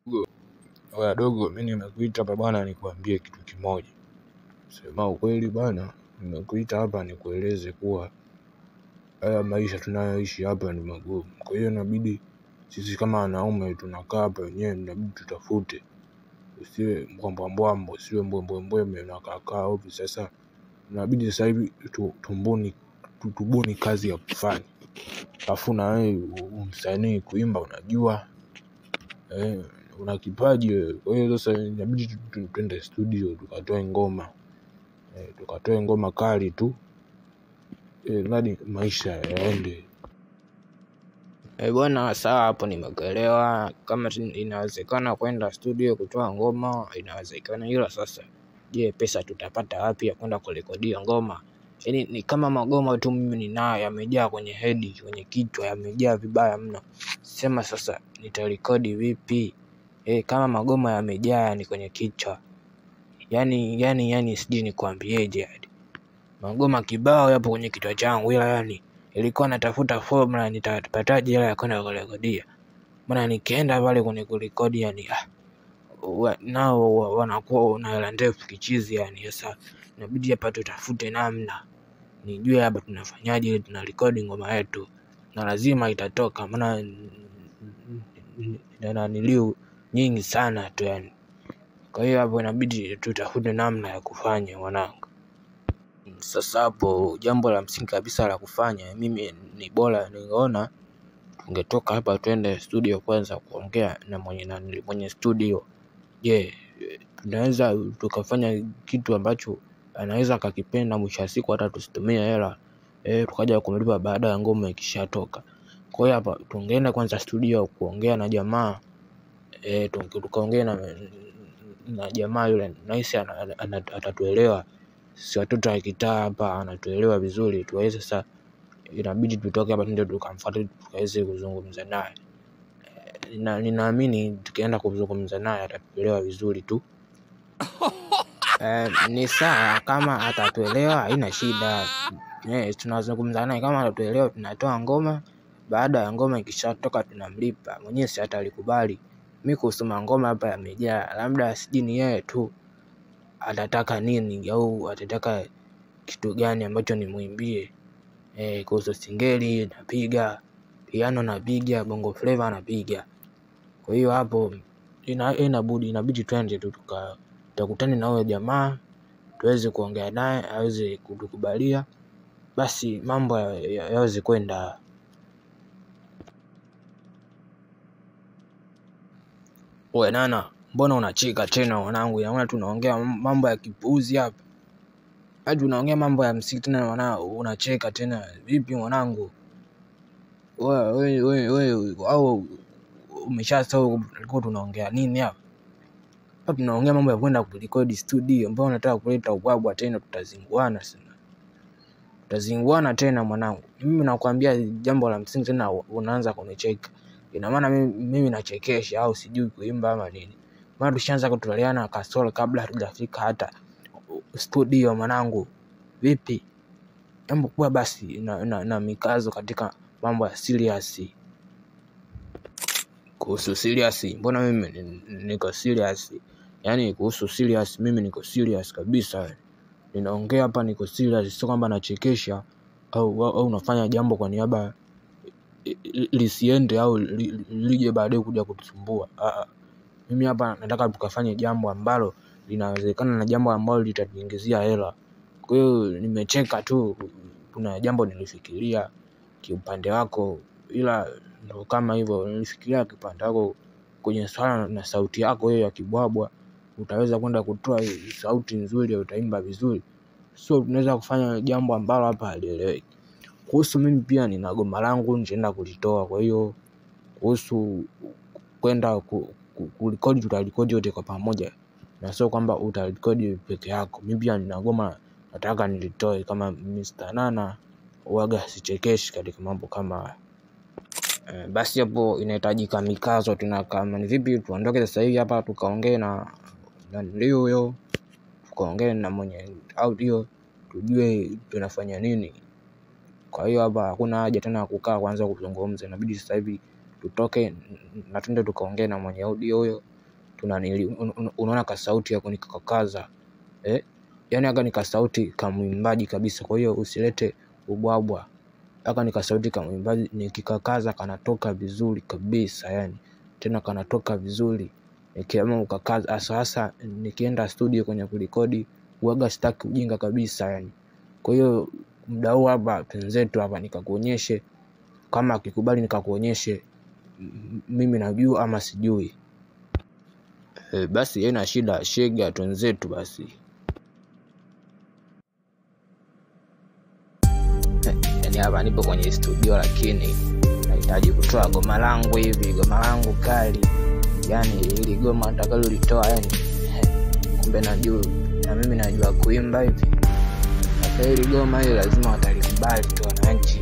Oya dogo, mimi nimekuita hapa bwana nikuambie kitu kimoja. Sema ukweli bwana, nimekuita hapa nikueleze kuwa haya maisha tunayoishi hapa ni magumu. Kwa hiyo inabidi sisi kama wanaume tunakaa hapa wenyewe, inabidi tutafute. Usiwe mbwambwambwa, usiwe mbwembwembwe unakaa ovyo. Sasa inabidi sasa hivi tubuni kazi ya kufanya. Alafu na wewe msanii kuimba unajua, una kipaji wewe. Kwa hiyo sasa inabidi twende studio tukatoe ngoma kali tu, hadi maisha yaende. Bwana sawa, hapo nimekuelewa. Kama inawezekana kwenda studio kutoa ngoma inawezekana, ila sasa je, pesa tutapata wapi ya kwenda kurekodia ngoma? Yaani ni kama magoma tu mimi ninayo yamejaa kwenye head, kwenye kichwa yamejaa vibaya mno. Sema sasa nitarekodi vipi? Kama magoma yamejaa ni kwenye kichwa. Yani sijui nikwambieje hadi. Magoma kibao yapo kwenye kichwa changu, ila yani ilikuwa natafuta formula nitapataje hela ya kwenda kurekodia. Maana nikienda pale kwenye kurekodi yani nao wanakuwa na hela ndefu kichizi yani. Sasa inabidi hapa tutafute namna, nijue hapa tunafanyaje ili tunarekodi ngoma yetu na lazima itatoka, maana niliu nyingi sana tu yani. Kwa hiyo hapo inabidi tutafute namna ya kufanya mwanangu. Sasa hapo jambo la msingi kabisa la kufanya, mimi ni bora ningeona tungetoka hapa twende studio kwanza kuongea na mwenye studio. Je, tunaweza tukafanya kitu ambacho anaweza akakipenda, mwisho wa siku hata tusitumie hela, tukaja kumlipa baada ya ngoma ikishatoka. Kwa hiyo hapa tungeenda kwanza studio kuongea na jamaa, tukaongea na jamaa yule, nahisi atatuelewa. Si watoto wa kitaa hapa, anatuelewa vizuri. Tuweze sasa inabidi tutoke hapa twende tukamfuate tukaweze kuzungumza naye. Ninaamini tukienda kuzungumza naye atatuelewa vizuri tu. Ni sawa kama atatuelewa, haina shida. Tunazungumza naye, kama atatuelewa tunatoa ngoma. Baada ya ngoma ikishatoka tunamlipa. Mwenyewe si atalikubali. Mimi kusema ngoma hapa yamejaa, labda sijui ni yeye tu atataka nini au atataka kitu gani ambacho nimuimbie. Kuhusu singeli napiga, piano napiga, bongo flavor napiga. Kwa hiyo hapo inabidi twende tukutane na huyo jamaa, tuweze kuongea naye, aweze kutukubalia, basi mambo yaweze kwenda. Wewe nana, mbona unacheka tena mwanangu? Naona tunaongea mambo ya kipuuzi hapa. Hadi unaongea mambo ya msingi tena mwanangu unacheka tena. Vipi mwanangu? Wewe au umeshasahau tulikuwa tunaongea nini hapa? Hapa tunaongea mambo ya kwenda kurekodi studio. Mbona unataka kuleta ubwabwa tena? Tutazinguana sana. Tutazinguana tena mwanangu. Mimi nakwambia jambo la msingi tena unaanza kunicheka. Ina maana mimi nachekesha au sijui kuimba ama nini? Maana tushaanza kutoleana kasoro kabla hatujafika hata studio mwanangu. Vipi? Jambo kuwa basi na mikazo katika mambo ya serious. Kuhusu serious, mbona mimi niko serious? Yaani kuhusu serious mimi niko serious kabisa. Ninaongea hapa niko serious, sio kwamba nachekesha au unafanya jambo kwa niaba lisiende au lije baadaye kuja kutusumbua. Mimi hapa nataka tukafanye jambo ambalo linawezekana na jambo ambalo litatuingizia hela. Kwa hiyo nimecheka tu, kuna jambo nilifikiria kiupande wako, ila ndo kama hivyo. Nilifikiria kiupande wako kwenye swala na sauti yako hiyo ya kibwabwa, utaweza kwenda kutoa sauti nzuri, utaimba vizuri. So tunaweza kufanya jambo ambalo hapa halieleweki. Kuhusu mimi pia nina goma langu nitaenda kulitoa. Kwa hiyo kuhusu kwenda kurekodi, tutarekodi wote kwa pamoja, na sio kwamba utarekodi peke yako. Mimi pia nina goma nataka nilitoe. Kama Mr. Nana huwaga sichekeshi katika mambo kama basi hapo inahitajika mikazo. Tunakama ni vipi tuondoke sasa hivi hapa tukaongee na ndio huyo, tukaongee na mwenye audio tujue tunafanya nini. Kwa hiyo hapa hakuna haja tena kukaa kwanza kuzungumza, inabidi sasa hivi tutoke na twende tukaongee na mwenye audio huyo, unaona ka sauti yako nikakakaza. Yani aka nika sauti kama mwimbaji kabisa. Kwa hiyo usilete ubwabwa. Aka nika sauti kama mwimbaji, nikikakaza kanatoka vizuri kabisa yani. Tena kanatoka vizuri. Nikiamua ukakaza sasa nikienda studio kwenye kurekodi huaga sitaki ujinga kabisa yani. Kwa hiyo muda huu hapa twenzetu hapa nikakuonyeshe, kama akikubali nikakuonyeshe mimi najua ama sijui. Basi haina shida, shega twenzetu basi. Yani hapa nipo kwenye studio lakini nahitaji kutoa goma langu hivi, goma langu kali. Yani ili goma nitakalolitoa yani kumbe najua na mimi najua kuimba hivi. Na hili goma hili lazima watalikubali tu wananchi.